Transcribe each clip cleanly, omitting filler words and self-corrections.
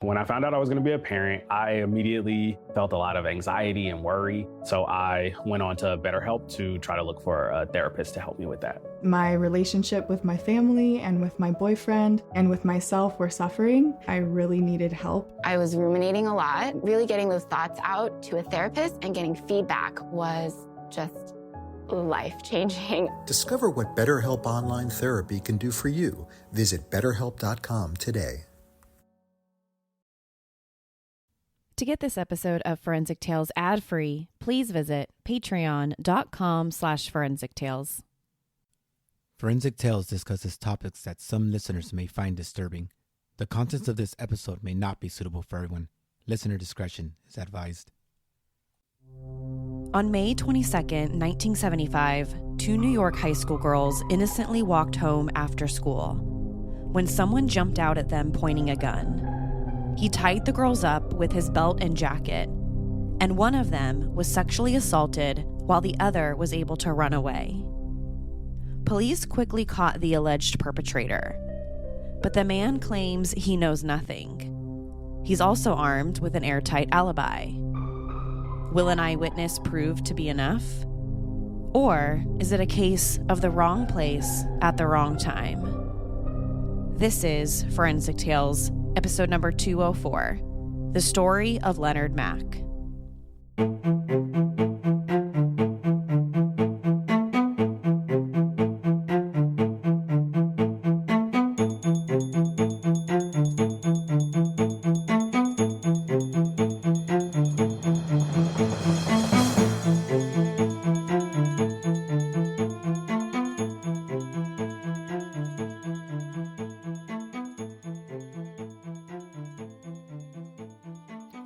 When I found out I was going to be a parent, I immediately felt a lot of anxiety and worry. So I went on to BetterHelp to try to look for a therapist to help me with that. My relationship with my family and with my boyfriend and with myself were suffering. I really needed help. I was ruminating a lot. Really getting those thoughts out to a therapist and getting feedback was just life-changing. Discover what BetterHelp Online Therapy can do for you. Visit BetterHelp.com today. To get this episode of Forensic Tales ad-free, please visit patreon.com/Forensic Tales. Forensic Tales discusses topics that some listeners may find disturbing. The contents of this episode may not be suitable for everyone. Listener discretion is advised. On May 22nd, 1975, two New York high school girls innocently walked home after school when someone jumped out at them pointing a gun. He tied the girls up with his belt and jacket, and one of them was sexually assaulted while the other was able to run away. Police quickly caught the alleged perpetrator, but the man claims he knows nothing. He's also armed with an airtight alibi. Will an eyewitness prove to be enough? Or is it a case of the wrong place at the wrong time? This is Forensic Tales, episode number 204, The Story of Leonard Mack.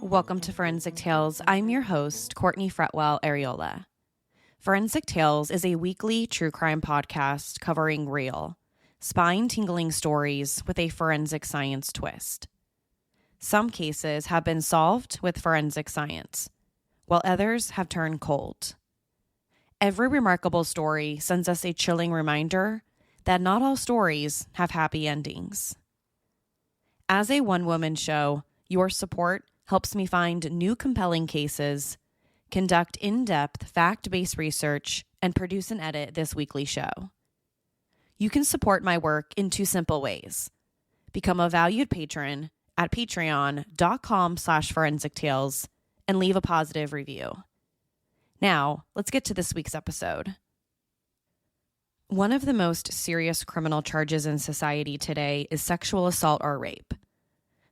Welcome to Forensic Tales. I'm your host, Courtney Fretwell Areola. Forensic Tales is a weekly true crime podcast covering real, spine-tingling stories with a forensic science twist. Some cases have been solved with forensic science, while others have turned cold. Every remarkable story sends us a chilling reminder that not all stories have happy endings. As a one-woman show, your support helps me find new compelling cases, conduct in-depth fact-based research, and produce and edit this weekly show. You can support my work in two simple ways. Become a valued patron at patreon.com/Forensic Tales and leave a positive review. Now, let's get to this week's episode. One of the most serious criminal charges in society today is sexual assault or rape.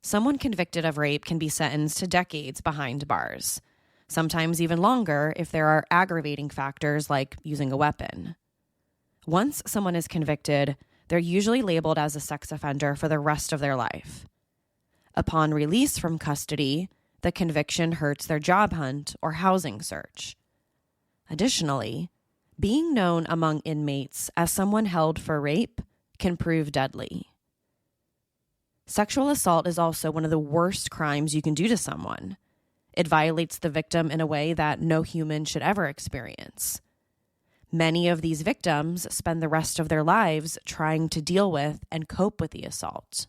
Someone convicted of rape can be sentenced to decades behind bars, sometimes even longer if there are aggravating factors like using a weapon. Once someone is convicted, they're usually labeled as a sex offender for the rest of their life. Upon release from custody, the conviction hurts their job hunt or housing search. Additionally, being known among inmates as someone held for rape can prove deadly. Sexual assault is also one of the worst crimes you can do to someone. It violates the victim in a way that no human should ever experience. Many of these victims spend the rest of their lives trying to deal with and cope with the assault.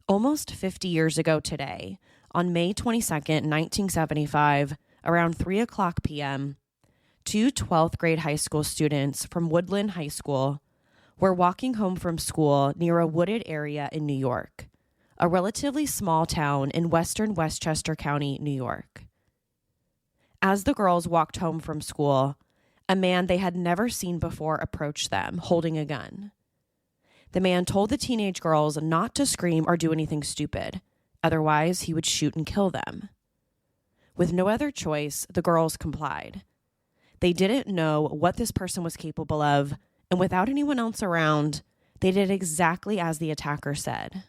Almost 50 years ago today, on May 22nd, 1975, around 3 o'clock p.m., two 12th grade high school students from Woodland High School were walking home from school near a wooded area in New York, a relatively small town in western Westchester County, New York. As the girls walked home from school, a man they had never seen before approached them, holding a gun. The man told the teenage girls not to scream or do anything stupid, otherwise he would shoot and kill them. With no other choice, the girls complied. They didn't know what this person was capable of, and without anyone else around, they did exactly as the attacker said.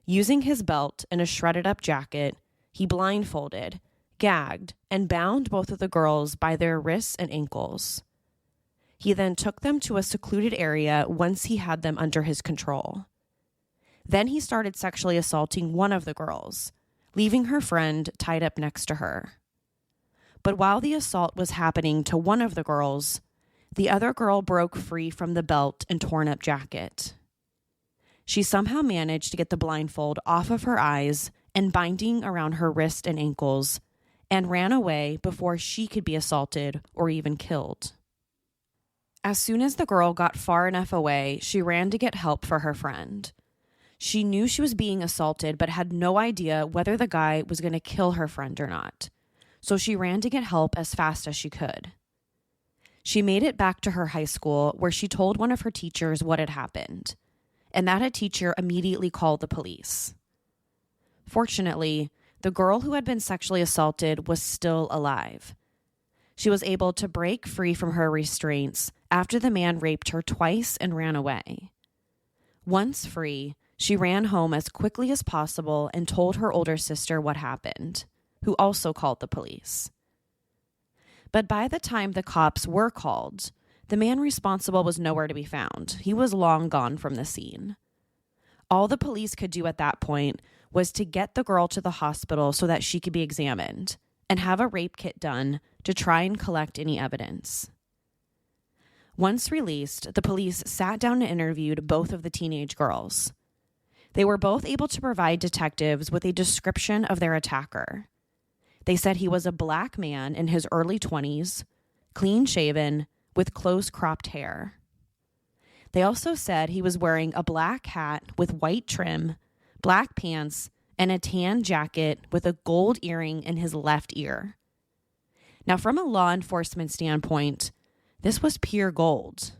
Using his belt and a shredded-up jacket, he blindfolded, gagged, and bound both of the girls by their wrists and ankles. He then took them to a secluded area once he had them under his control. Then he started sexually assaulting one of the girls, leaving her friend tied up next to her. But while the assault was happening to one of the girls, the other girl broke free from the belt and torn-up jacket. She somehow managed to get the blindfold off of her eyes and binding around her wrist and ankles, and ran away before she could be assaulted or even killed. As soon as the girl got far enough away, she ran to get help for her friend. She knew she was being assaulted, but had no idea whether the guy was going to kill her friend or not. So she ran to get help as fast as she could. She made it back to her high school, where she told one of her teachers what had happened, and that teacher immediately called the police. Fortunately, the girl who had been sexually assaulted was still alive. She was able to break free from her restraints after the man raped her twice and ran away. Once free, she ran home as quickly as possible and told her older sister what happened, who also called the police. But by the time the cops were called, the man responsible was nowhere to be found. He was long gone from the scene. All the police could do at that point was to get the girl to the hospital so that she could be examined and have a rape kit done to try and collect any evidence. Once released, the police sat down and interviewed both of the teenage girls. They were both able to provide detectives with a description of their attacker. They said he was a black man in his early 20s, clean-shaven, with close-cropped hair. They also said he was wearing a black hat with white trim, black pants, and a tan jacket with a gold earring in his left ear. Now, from a law enforcement standpoint, this was pure gold.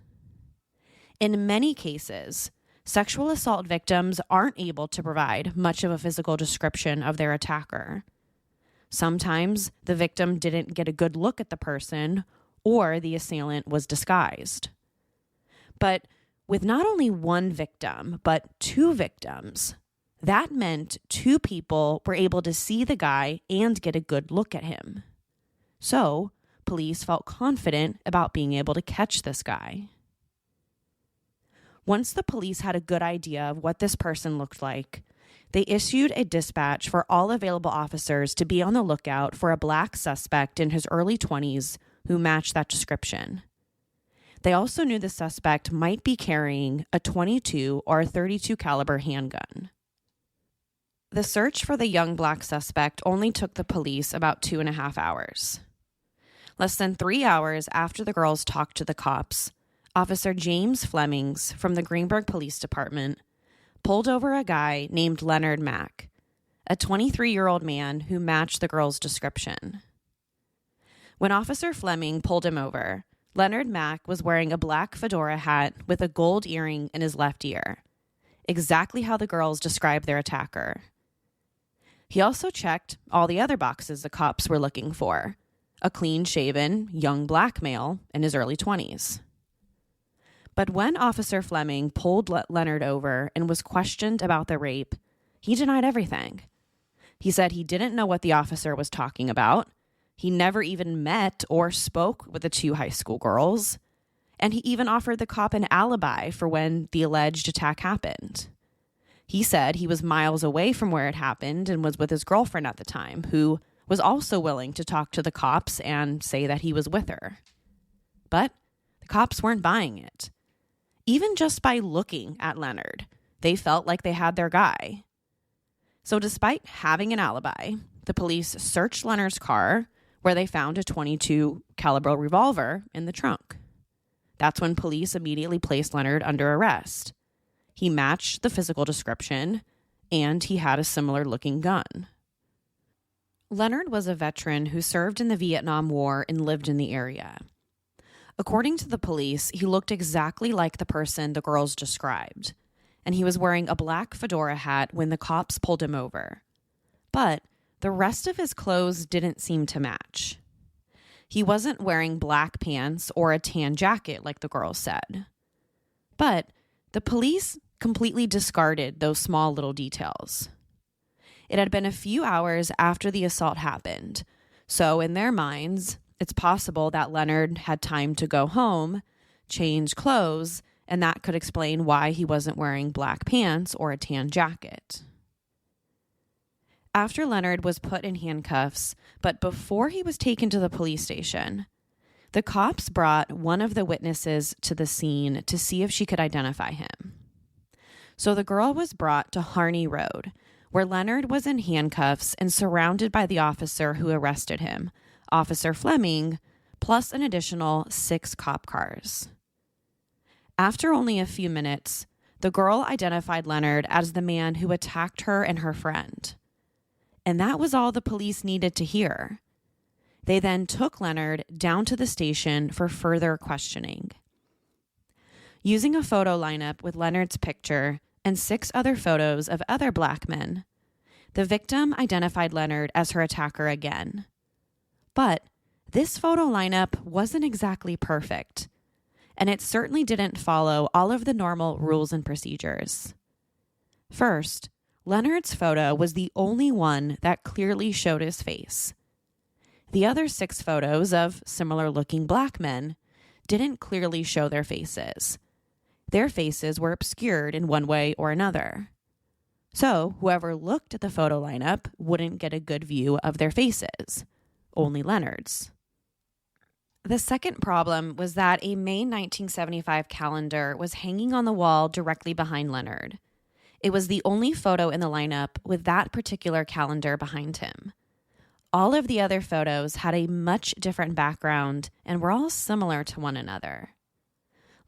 In many cases, sexual assault victims aren't able to provide much of a physical description of their attacker. Sometimes the victim didn't get a good look at the person, or the assailant was disguised. But with not only one victim, but two victims, that meant two people were able to see the guy and get a good look at him. So, police felt confident about being able to catch this guy. Once the police had a good idea of what this person looked like, they issued a dispatch for all available officers to be on the lookout for a black suspect in his early 20s who matched that description. They also knew the suspect might be carrying a .22 or a .32 caliber handgun. The search for the young black suspect only took the police about 2.5 hours. Less than 3 hours after the girls talked to the cops, Officer James Flemings from the Greenburgh Police Department pulled over a guy named Leonard Mack, a 23-year-old man who matched the girl's description. When Officer Fleming pulled him over, Leonard Mack was wearing a black fedora hat with a gold earring in his left ear, exactly how the girls described their attacker. He also checked all the other boxes the cops were looking for: a clean-shaven, young black male in his early 20s. But when Officer Fleming pulled Leonard over and was questioned about the rape, he denied everything. He said he didn't know what the officer was talking about. He never even met or spoke with the two high school girls. And he even offered the cop an alibi for when the alleged attack happened. He said he was miles away from where it happened and was with his girlfriend at the time, who was also willing to talk to the cops and say that he was with her. But the cops weren't buying it. Even just by looking at Leonard, they felt like they had their guy. So despite having an alibi, the police searched Leonard's car, where they found a .22 caliber revolver in the trunk. That's when police immediately placed Leonard under arrest. He matched the physical description, and he had a similar-looking gun. Leonard was a veteran who served in the Vietnam War and lived in the area. According to the police, he looked exactly like the person the girls described, and he was wearing a black fedora hat when the cops pulled him over. But the rest of his clothes didn't seem to match. He wasn't wearing black pants or a tan jacket like the girls said. But the police completely discarded those small little details. It had been a few hours after the assault happened, so in their minds, it's possible that Leonard had time to go home, change clothes, and that could explain why he wasn't wearing black pants or a tan jacket. After Leonard was put in handcuffs, but before he was taken to the police station, the cops brought one of the witnesses to the scene to see if she could identify him. So the girl was brought to Harney Road, where Leonard was in handcuffs and surrounded by the officer who arrested him, Officer Fleming, plus an additional 6 cop cars. After only a few minutes, the girl identified Leonard as the man who attacked her and her friend. And that was all the police needed to hear. They then took Leonard down to the station for further questioning. Using a photo lineup with Leonard's picture and 6 other photos of other black men, the victim identified Leonard as her attacker again. But this photo lineup wasn't exactly perfect, and it certainly didn't follow all of the normal rules and procedures. First, Leonard's photo was the only one that clearly showed his face. The other 6 photos of similar-looking black men didn't clearly show their faces. Their faces were obscured in one way or another. So whoever looked at the photo lineup wouldn't get a good view of their faces, only Leonard's. The second problem was that a May 1975 calendar was hanging on the wall directly behind Leonard. It was the only photo in the lineup with that particular calendar behind him. All of the other photos had a much different background and were all similar to one another.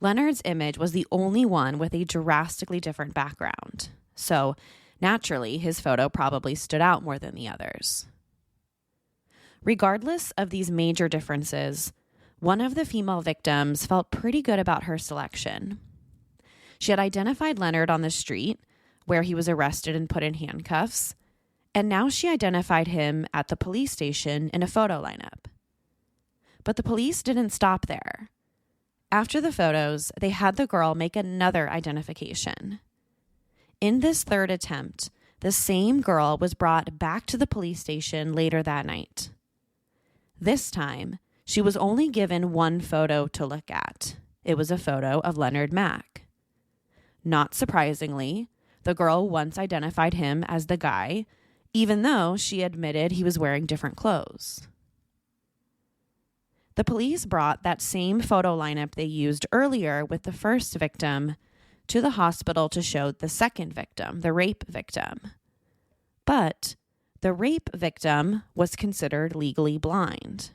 Leonard's image was the only one with a drastically different background, so naturally his photo probably stood out more than the others. Regardless of these major differences, one of the female victims felt pretty good about her selection. She had identified Leonard on the street, where he was arrested and put in handcuffs, and now she identified him at the police station in a photo lineup. But the police didn't stop there. After the photos, they had the girl make another identification. In this third attempt, the same girl was brought back to the police station later that night. This time, she was only given one photo to look at. It was a photo of Leonard Mack. Not surprisingly, the girl once identified him as the guy, even though she admitted he was wearing different clothes. The police brought that same photo lineup they used earlier with the first victim to the hospital to show the second victim, the rape victim. But the rape victim was considered legally blind.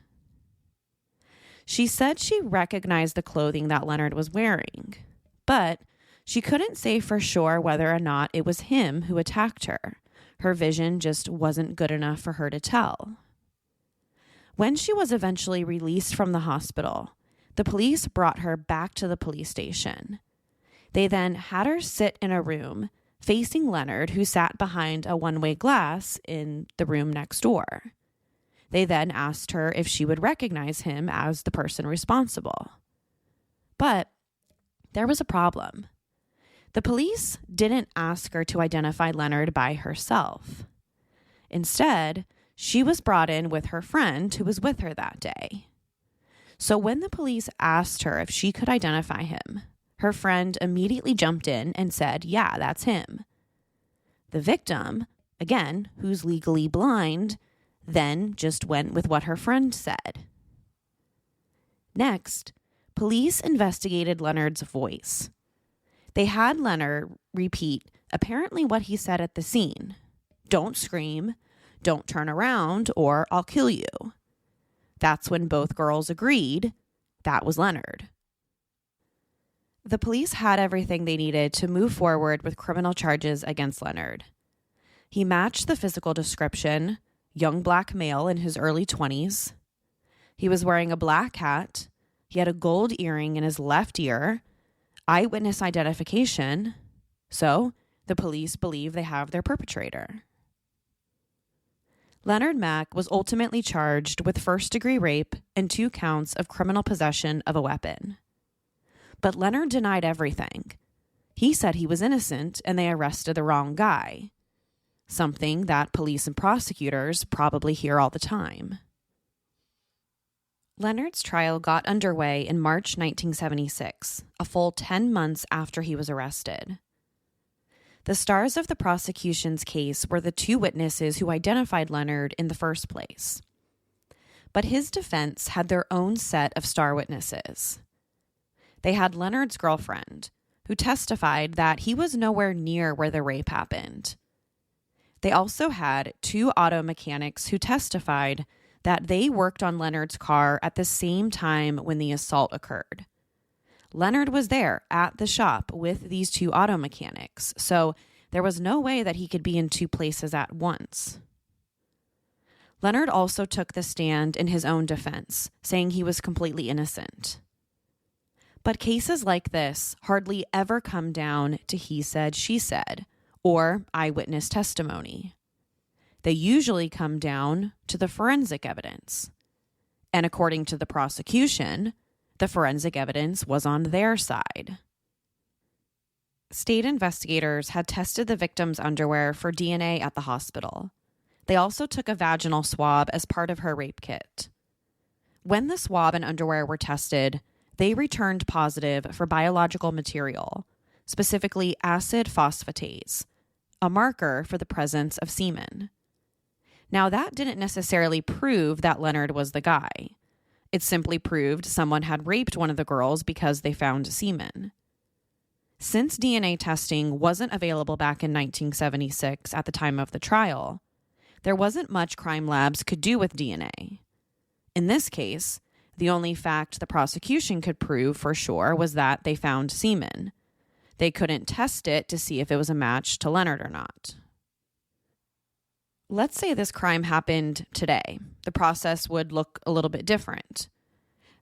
She said she recognized the clothing that Leonard was wearing, but she couldn't say for sure whether or not it was him who attacked her. Her vision just wasn't good enough for her to tell. When she was eventually released from the hospital, the police brought her back to the police station. They then had her sit in a room facing Leonard, who sat behind a one-way glass in the room next door. They then asked her if she would recognize him as the person responsible. But there was a problem. The police didn't ask her to identify Leonard by herself. Instead, she was brought in with her friend who was with her that day. So when the police asked her if she could identify him, her friend immediately jumped in and said, "Yeah, that's him." The victim, again, who's legally blind, then just went with what her friend said. Next, police investigated Leonard's voice. They had Leonard repeat apparently what he said at the scene. "Don't scream, don't turn around, or I'll kill you." That's when both girls agreed that was Leonard. The police had everything they needed to move forward with criminal charges against Leonard. He matched the physical description, young black male in his early 20s. He was wearing a black hat. He had a gold earring in his left ear. Eyewitness identification. So the police believe they have their perpetrator. Leonard Mack was ultimately charged with first-degree rape and 2 counts of criminal possession of a weapon. But Leonard denied everything. He said he was innocent and they arrested the wrong guy, something that police and prosecutors probably hear all the time. Leonard's trial got underway in March 1976, a full 10 months after he was arrested. The stars of the prosecution's case were the 2 witnesses who identified Leonard in the first place. But his defense had their own set of star witnesses. They had Leonard's girlfriend, who testified that he was nowhere near where the rape happened. They also had 2 auto mechanics who testified that they worked on Leonard's car at the same time when the assault occurred. Leonard was there at the shop with these 2 auto mechanics, so there was no way that he could be in 2 places at once. Leonard also took the stand in his own defense, saying he was completely innocent. But cases like this hardly ever come down to he said, she said, or eyewitness testimony. They usually come down to the forensic evidence. And according to the prosecution, the forensic evidence was on their side. State investigators had tested the victim's underwear for DNA at the hospital. They also took a vaginal swab as part of her rape kit. When the swab and underwear were tested, they returned positive for biological material, specifically acid phosphatase, a marker for the presence of semen. Now, that didn't necessarily prove that Leonard was the guy. It simply proved someone had raped one of the girls because they found semen. Since DNA testing wasn't available back in 1976 at the time of the trial, there wasn't much crime labs could do with DNA. In this case, the only fact the prosecution could prove for sure was that they found semen. They couldn't test it to see if it was a match to Leonard or not. Let's say this crime happened today. The process would look a little bit different.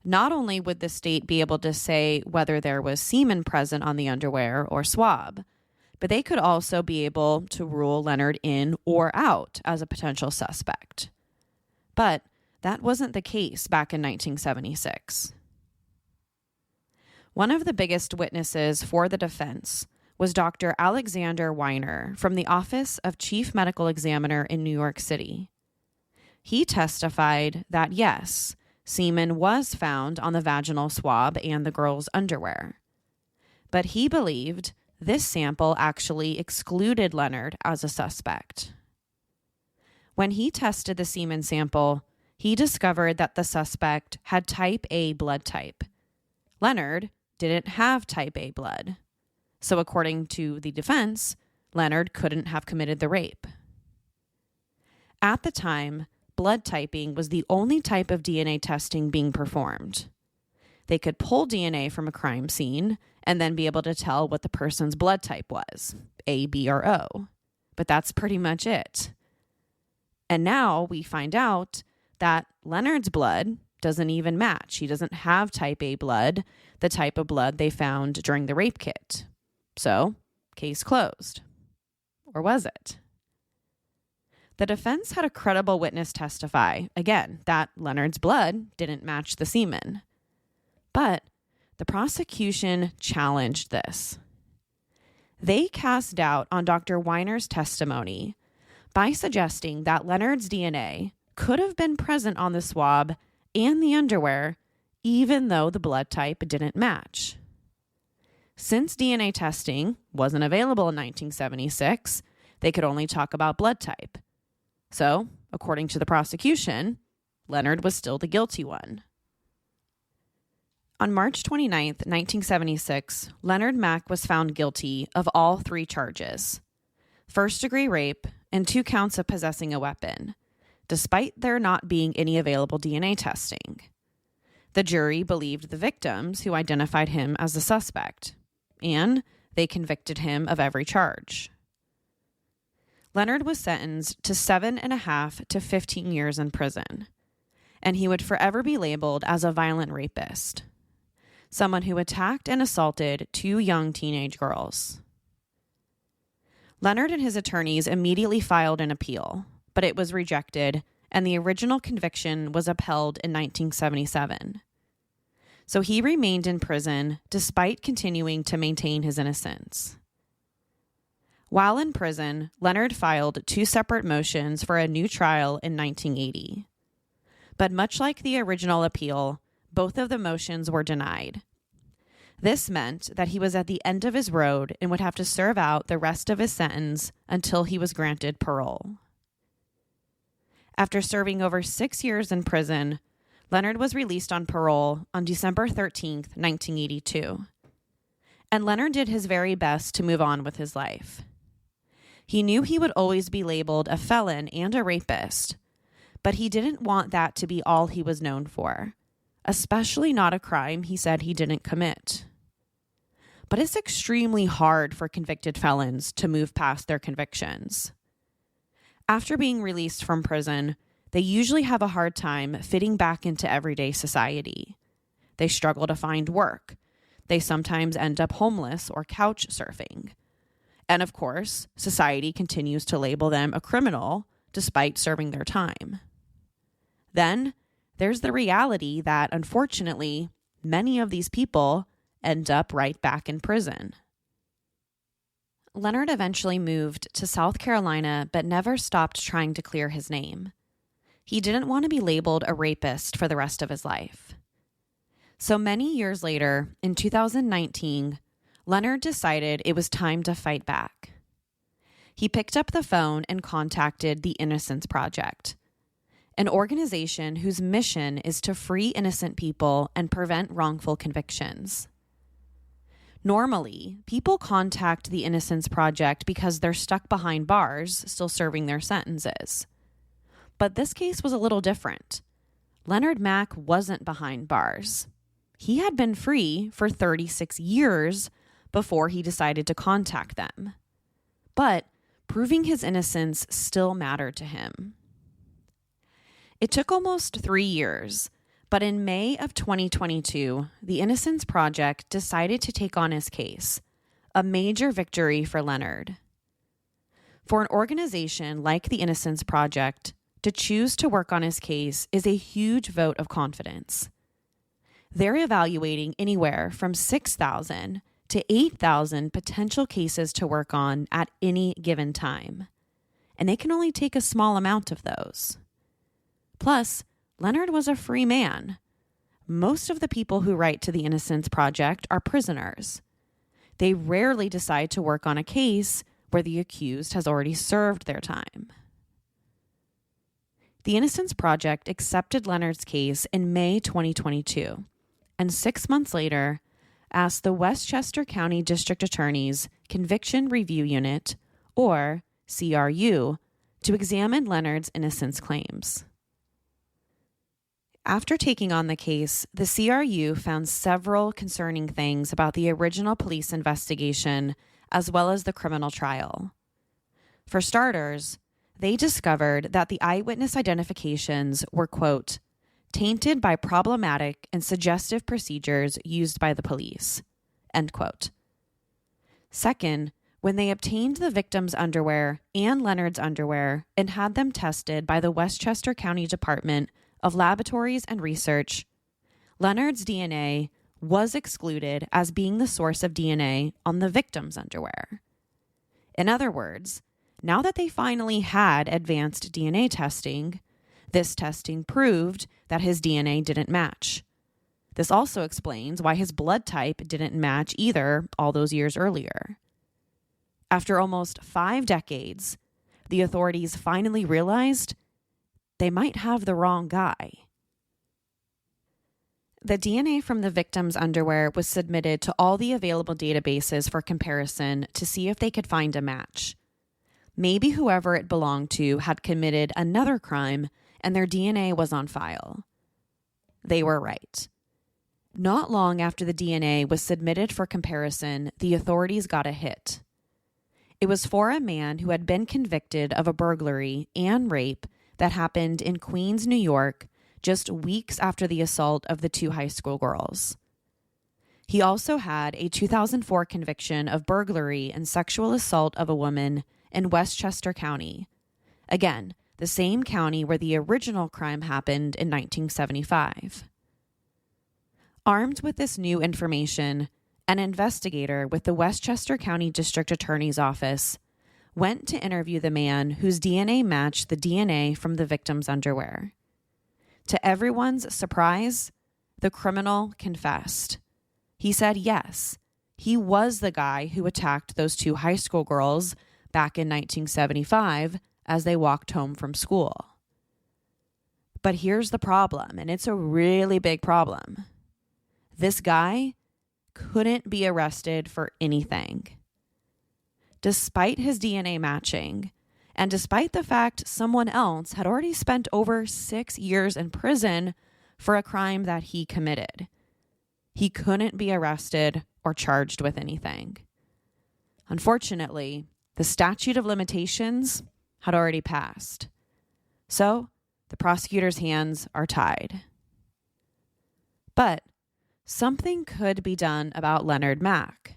Not only would the state be able to say whether there was semen present on the underwear or swab, but they could also be able to rule Leonard in or out as a potential suspect. But that wasn't the case back in 1976. One of the biggest witnesses for the defense was Dr. Alexander Weiner from the Office of Chief Medical Examiner in New York City. He testified that yes, semen was found on the vaginal swab and the girl's underwear. But he believed this sample actually excluded Leonard as a suspect. When he tested the semen sample, he discovered that the suspect had type A blood type. Leonard didn't have type A blood. So according to the defense, Leonard couldn't have committed the rape. At the time, blood typing was the only type of DNA testing being performed. They could pull DNA from a crime scene and then be able to tell what the person's blood type was, A, B, or O. But that's pretty much it. And now we find out that Leonard's blood doesn't even match. He doesn't have type A blood, the type of blood they found during the rape kit. So, case closed. Or was it? The defense had a credible witness testify, again, that Leonard's blood didn't match the semen. But the prosecution challenged this. They cast doubt on Dr. Weiner's testimony by suggesting that Leonard's DNA could have been present on the swab and the underwear, even though the blood type didn't match. Since DNA testing wasn't available in 1976, they could only talk about blood type. So, according to the prosecution, Leonard was still the guilty one. On March 29, 1976, Leonard Mack was found guilty of all 3 charges: first-degree rape and 2 counts of possessing a weapon, despite there not being any available DNA testing. The jury believed the victims who identified him as the suspect, and they convicted him of every charge. Leonard was sentenced to 7.5 to 15 years in prison, and he would forever be labeled as a violent rapist, someone who attacked and assaulted 2 young teenage girls. Leonard and his attorneys immediately filed an appeal, but it was rejected, and the original conviction was upheld in 1977. So he remained in prison despite continuing to maintain his innocence. While in prison, Leonard filed 2 separate motions for a new trial in 1980. But much like the original appeal, both of the motions were denied. This meant that he was at the end of his road and would have to serve out the rest of his sentence until he was granted parole. After serving over 6 years in prison, Leonard was released on parole on December 13, 1982. and Leonard did his very best to move on with his life. He knew he would always be labeled a felon and a rapist, but he didn't want that to be all he was known for, especially not a crime he said he didn't commit. But it's extremely hard for convicted felons to move past their convictions. After being released from prison, they usually have a hard time fitting back into everyday society. They struggle to find work. They sometimes end up homeless or couch surfing. And of course, society continues to label them a criminal despite serving their time. Then there's the reality that, unfortunately, many of these people end up right back in prison. Leonard eventually moved to South Carolina, but never stopped trying to clear his name. He didn't want to be labeled a rapist for the rest of his life. So many years later, in 2019, Leonard decided it was time to fight back. He picked up the phone and contacted the Innocence Project, an organization whose mission is to free innocent people and prevent wrongful convictions. Normally, people contact the Innocence Project because they're stuck behind bars, still serving their sentences. But this case was a little different. Leonard Mack wasn't behind bars. He had been free for 36 years before he decided to contact them. But proving his innocence still mattered to him. It took almost 3 years, but in May of 2022, the Innocence Project decided to take on his case, a major victory for Leonard. For an organization like the Innocence Project, to choose to work on his case is a huge vote of confidence. They're evaluating anywhere from 6,000 to 8,000 potential cases to work on at any given time, and they can only take a small amount of those. Plus, Leonard was a free man. Most of the people who write to the Innocence Project are prisoners. They rarely decide to work on a case where the accused has already served their time. The Innocence Project accepted Leonard's case in May 2022, and 6 months later, asked the Westchester County District Attorney's Conviction Review Unit, or CRU, to examine Leonard's innocence claims. After taking on the case, the CRU found several concerning things about the original police investigation as well as the criminal trial. For starters, they discovered that the eyewitness identifications were, quote, tainted by problematic and suggestive procedures used by the police, end quote. Second, when they obtained the victim's underwear and Leonard's underwear and had them tested by the Westchester County Department of Laboratories and Research, Leonard's DNA was excluded as being the source of DNA on the victim's underwear. In other words, now that they finally had advanced DNA testing, this testing proved that his DNA didn't match. This also explains why his blood type didn't match either all those years earlier. After almost 5 decades, the authorities finally realized they might have the wrong guy. The DNA from the victim's underwear was submitted to all the available databases for comparison to see if they could find a match. Maybe whoever it belonged to had committed another crime and their DNA was on file. They were right. Not long after the DNA was submitted for comparison, the authorities got a hit. It was for a man who had been convicted of a burglary and rape that happened in Queens, New York, just weeks after the assault of the 2 high school girls. He also had a 2004 conviction of burglary and sexual assault of a woman in Westchester County. Again, the same county where the original crime happened in 1975. Armed with this new information, an investigator with the Westchester County District Attorney's Office went to interview the man whose DNA matched the DNA from the victim's underwear. To everyone's surprise, the criminal confessed. He said yes, he was the guy who attacked those 2 high school girls back in 1975 as they walked home from school. But here's the problem, and it's a really big problem. This guy couldn't be arrested for anything. Despite his DNA matching, and despite the fact someone else had already spent over 6 years in prison for a crime that he committed, he couldn't be arrested or charged with anything. Unfortunately, the statute of limitations had already passed. So, the prosecutor's hands are tied. But something could be done about Leonard Mack.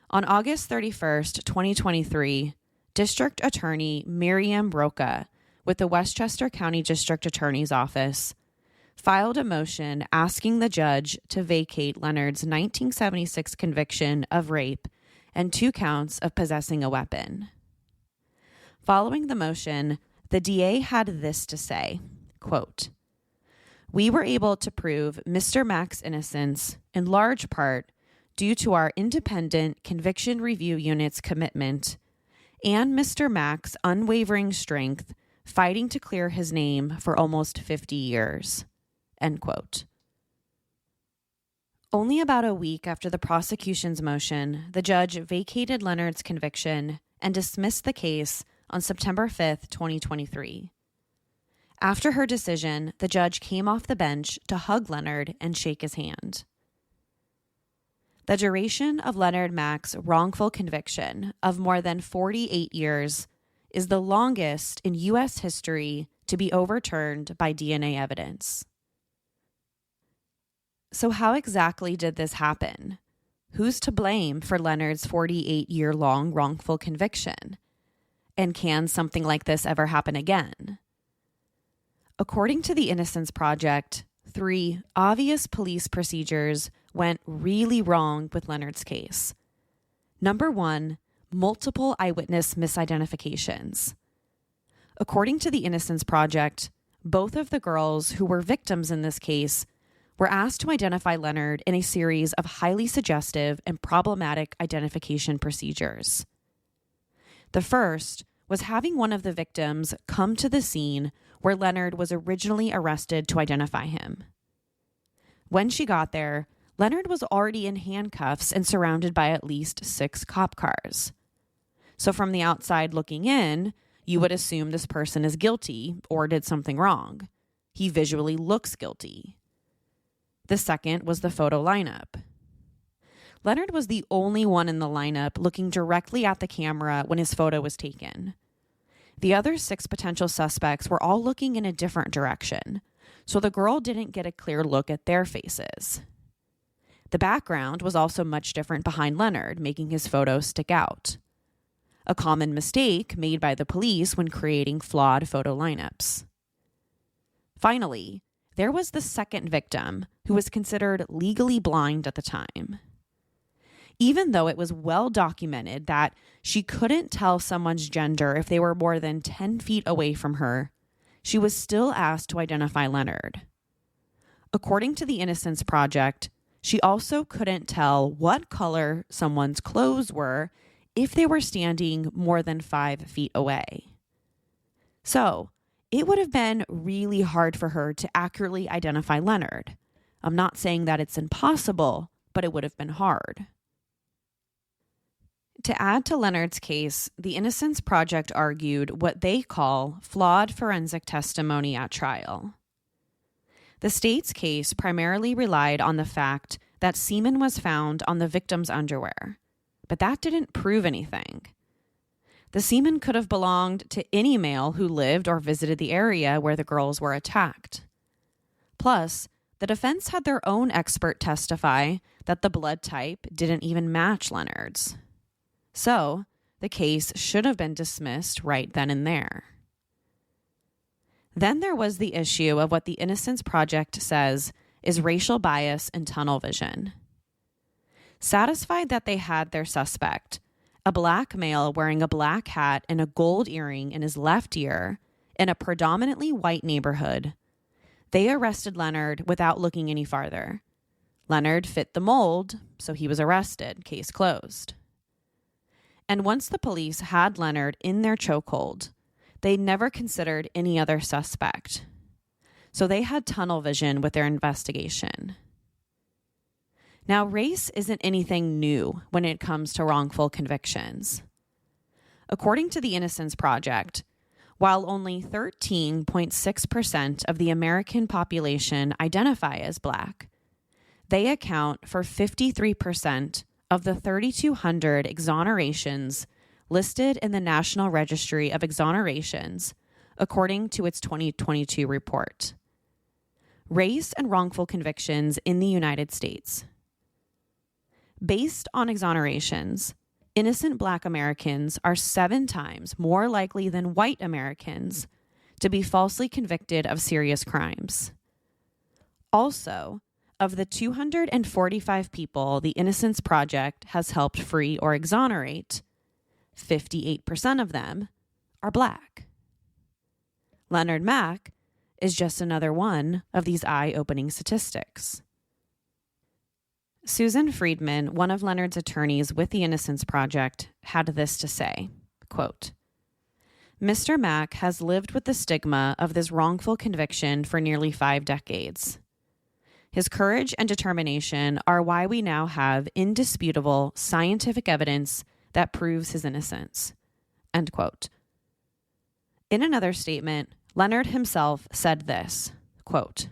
On August 31st, 2023, District Attorney Miriam Broca with the Westchester County District Attorney's Office filed a motion asking the judge to vacate Leonard's 1976 conviction of rape and 2 counts of possessing a weapon. Following the motion, the DA had this to say, quote, "We were able to prove Mr. Mack's innocence in large part due to our independent conviction review unit's commitment and Mr. Mack's unwavering strength fighting to clear his name for almost 50 years." End quote. Only about a week after the prosecution's motion, the judge vacated Leonard's conviction and dismissed the case on September 5th, 2023. After her decision, the judge came off the bench to hug Leonard and shake his hand. The duration of Leonard Mack's wrongful conviction of more than 48 years is the longest in U.S. history to be overturned by DNA evidence. So how exactly did this happen? Who's to blame for Leonard's 48-year-long wrongful conviction? And can something like this ever happen again? According to the Innocence Project, 3 obvious police procedures went really wrong with Leonard's case. Number 1, multiple eyewitness misidentifications. According to the Innocence Project, both of the girls who were victims in this case were asked to identify Leonard in a series of highly suggestive and problematic identification procedures. The first was having one of the victims come to the scene where Leonard was originally arrested to identify him. When she got there, Leonard was already in handcuffs and surrounded by at least 6 cop cars. So from the outside looking in, you would assume this person is guilty or did something wrong. He visually looks guilty. The second was the photo lineup. Leonard was the only one in the lineup looking directly at the camera when his photo was taken. The other 6 potential suspects were all looking in a different direction, so the girl didn't get a clear look at their faces. The background was also much different behind Leonard, making his photo stick out. A common mistake made by the police when creating flawed photo lineups. Finally, there was the second victim, who was considered legally blind at the time. Even though it was well documented that she couldn't tell someone's gender if they were more than 10 feet away from her, she was still asked to identify Leonard. According to the Innocence Project, she also couldn't tell what color someone's clothes were if they were standing more than 5 feet away. So, it would have been really hard for her to accurately identify Leonard. I'm not saying that it's impossible, but it would have been hard. To add to Leonard's case, the Innocence Project argued what they call flawed forensic testimony at trial. The state's case primarily relied on the fact that semen was found on the victim's underwear, but that didn't prove anything. The semen could have belonged to any male who lived or visited the area where the girls were attacked. Plus, the defense had their own expert testify that the blood type didn't even match Leonard's. So, the case should have been dismissed right then and there. Then there was the issue of what the Innocence Project says is racial bias and tunnel vision. Satisfied that they had their suspect, a black male wearing a black hat and a gold earring in his left ear in a predominantly white neighborhood, they arrested Leonard without looking any farther. Leonard fit the mold, so he was arrested, case closed. And once the police had Leonard in their chokehold, they never considered any other suspect. So they had tunnel vision with their investigation. Now, race isn't anything new when it comes to wrongful convictions. According to the Innocence Project, while only 13.6% of the American population identify as Black, they account for 53% of the 3,200 exonerations listed in the National Registry of Exonerations, according to its 2022 report. Race and wrongful convictions in the United States. Based on exonerations, innocent Black Americans are 7 times more likely than white Americans to be falsely convicted of serious crimes. Also, of the 245 people the Innocence Project has helped free or exonerate, 58% of them are Black. Leonard Mack is just another one of these eye-opening statistics. Susan Friedman, one of Leonard's attorneys with the Innocence Project, had this to say, quote, "Mr. Mack has lived with the stigma of this wrongful conviction for nearly 5 decades. His courage and determination are why we now have indisputable scientific evidence that proves his innocence." End quote. In another statement, Leonard himself said this, quote,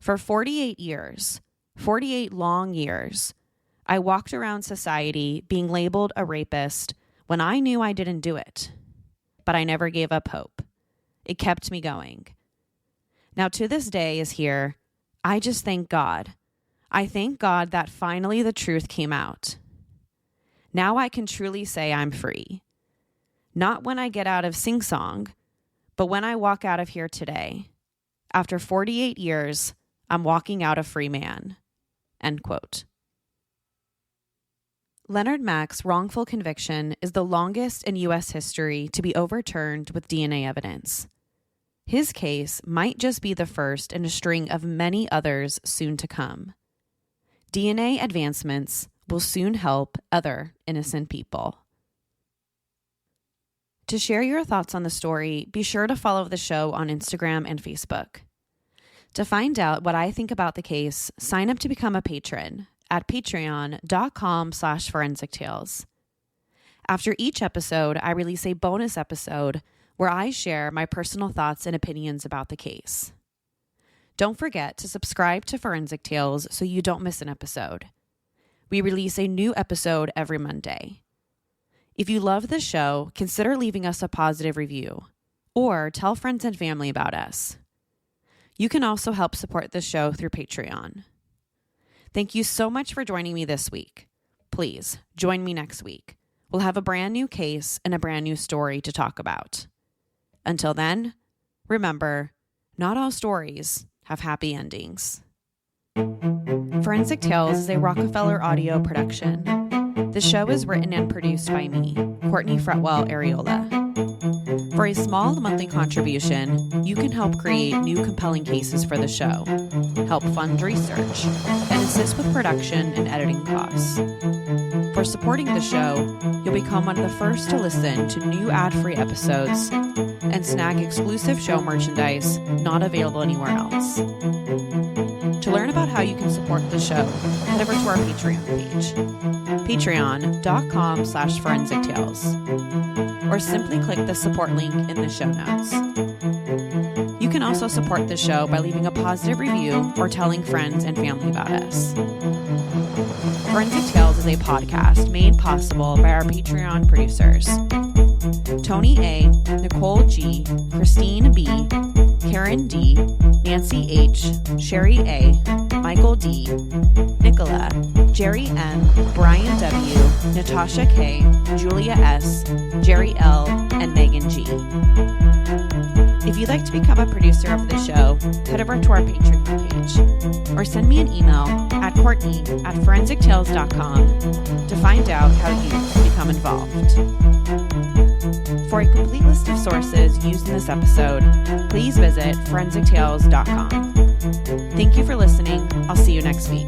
"For 48 years, 48 long years, I walked around society being labeled a rapist when I knew I didn't do it. But I never gave up hope. It kept me going. Now to this day is here, I just thank God. I thank God that finally the truth came out. Now I can truly say I'm free. Not when I get out of Sing Song, but when I walk out of here today. After 48 years, I'm walking out a free man." End quote. Leonard Mack's wrongful conviction is the longest in U.S. history to be overturned with DNA evidence. His case might just be the first in a string of many others soon to come. DNA advancements will soon help other innocent people. To share your thoughts on the story, be sure to follow the show on Instagram and Facebook. To find out what I think about the case, sign up to become a patron at patreon.com/forensictales. After each episode, I release a bonus episode where I share my personal thoughts and opinions about the case. Don't forget to subscribe to Forensic Tales so you don't miss an episode. We release a new episode every Monday. If you love the show, consider leaving us a positive review or tell friends and family about us. You can also help support the show through Patreon. Thank you so much for joining me this week. Please join me next week. We'll have a brand new case and a brand new story to talk about. Until then, remember, not all stories have happy endings. Forensic Tales is a Rockefeller audio production. The show is written and produced by me, Courtney Fretwell Areola. For a small monthly contribution, you can help create new compelling cases for the show, help fund research, and assist with production and editing costs. For supporting the show, you'll become one of the first to listen to new ad-free episodes and snag exclusive show merchandise not available anywhere else. To learn about how you can support the show, head over to our Patreon page, patreon.com/forensictales, or simply click the support link in the show notes. You can also support the show by leaving a positive review or telling friends and family about us. Forensic Tales is a podcast made possible by our Patreon producers: Tony A., Nicole G., Christine B., Karen D., Nancy H., Sherry A., Michael D., Nicola, Jerry M., Brian W., Natasha K., Julia S., Jerry L., and Megan G. If you'd like to become a producer of the show, head over to our Patreon page or send me an email at courtney@forensictales.com to find out how you can become involved. For a complete list of sources used in this episode, please visit forensictales.com. Thank you for listening. I'll see you next week.